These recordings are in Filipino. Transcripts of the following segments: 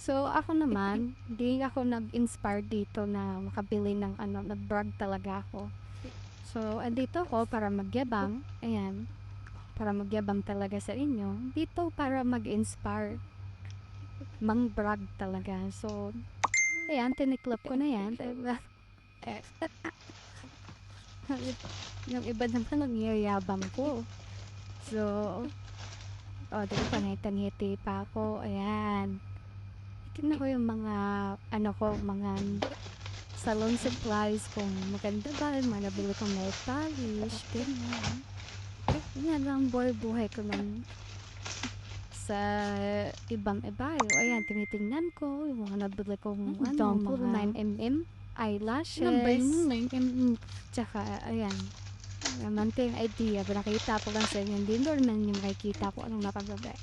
So, ako naman, hindi ako nag-inspire dito na makabili ng ano, nag-brag talaga ako. So, andito ako para magyabang, ayan, para magyabang talaga sa inyo. Dito para mag-inspire, mang-brag talaga. So, ayan, tiniklop ko na yan. Diba? Yung iba naman nagyayabang ko. So, diba panay-tangiti pa ako, ayan. Tingnan ko yung mga, ano ko, mga salon supplies kung maganda ba, yung mga nabili kong nail polish, ganyan. Yan lang buhay-buhay ko lang sa ibang iba. Ayan, tinitingnan ko yung mga nabili kong ano, mga 9mm eyelashes. Ano ba yung 9mm? Tsaka, ayan. Naman ko yung idea, nakita ko lang sa inyo. Hindi naman yung makikita ko anong nakagabay.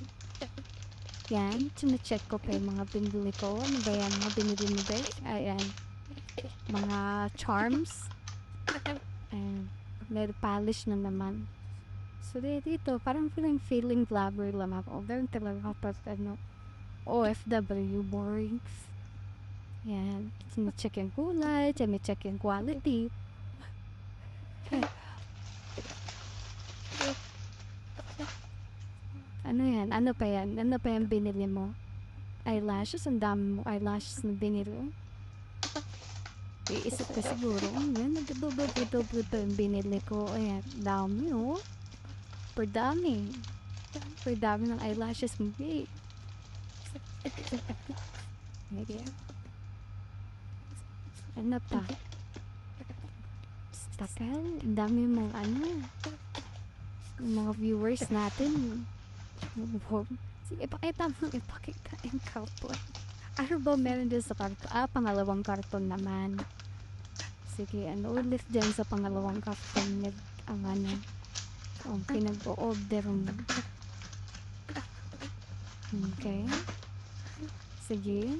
Yan, chinecheck ko pa yung mga binili ko. Ano ba yan? Mga binili mo ba? Ayan. Mga charms. Ayan. Nail polish na naman. So, dito, parang feeling vlogger lang ako. Ganun talaga kapag, ano, OFW, boring. Yan. Chinecheck yung kulay, chinecheck yung quality. Ano yan? Ano pa yan? Ano pa yung binili mo? Eyelashes? Ang dami mo eyelashes na binili. Iisip ka siguro, yan, nagdodoble pa yung binili ko. Ayan, dami oh. Per dami. Per dami ng eyelashes mo, eh. Ano pa? Takal, ang dami mong ano. Yung mga viewers natin. Sige, ipakita yung karton. Ano ba meron din sa karton? Pangalawang karton naman. Sige, ano ulit dyan sa pangalawang karton ang ano, ang pinag-o-order mo. Okay. Sige.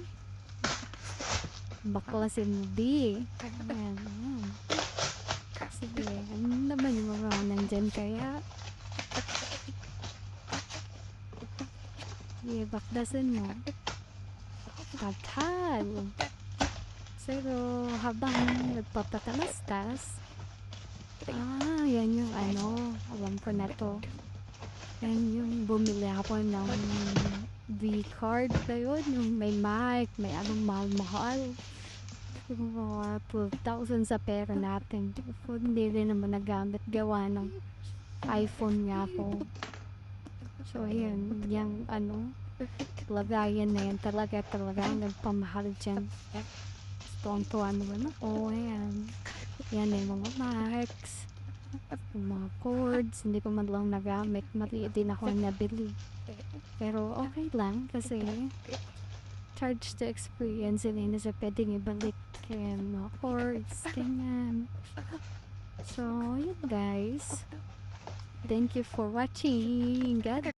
Baklasin D. Ayan, ayan. Sige, ano naman yung mga nandyan kaya? Sige, baklasin mo. Tatal. Pero habang nagpapatalastas, yan yung ano, alam ko na to. Yan yung bumili ako ng V-card na yun, yung may mic, may anong mahal-mahal. Yung mga 12,000 sa pera natin. Hindi rin naman nagamit, gawa ng iPhone nga ako. So, yun, yung ano, lagayan na yan talaga nagpamahal dyan. Tuwang-tuwa naman ako, ayan. Yan yung mga mics, yung mga cords, hindi ko man lang nagamit, maliit din ako nabili. Pero okay lang kasi charge to experience, hindi na sa pwedeng ibalik yung mga cords, ganyan. So, yun guys. Thank you for watching. God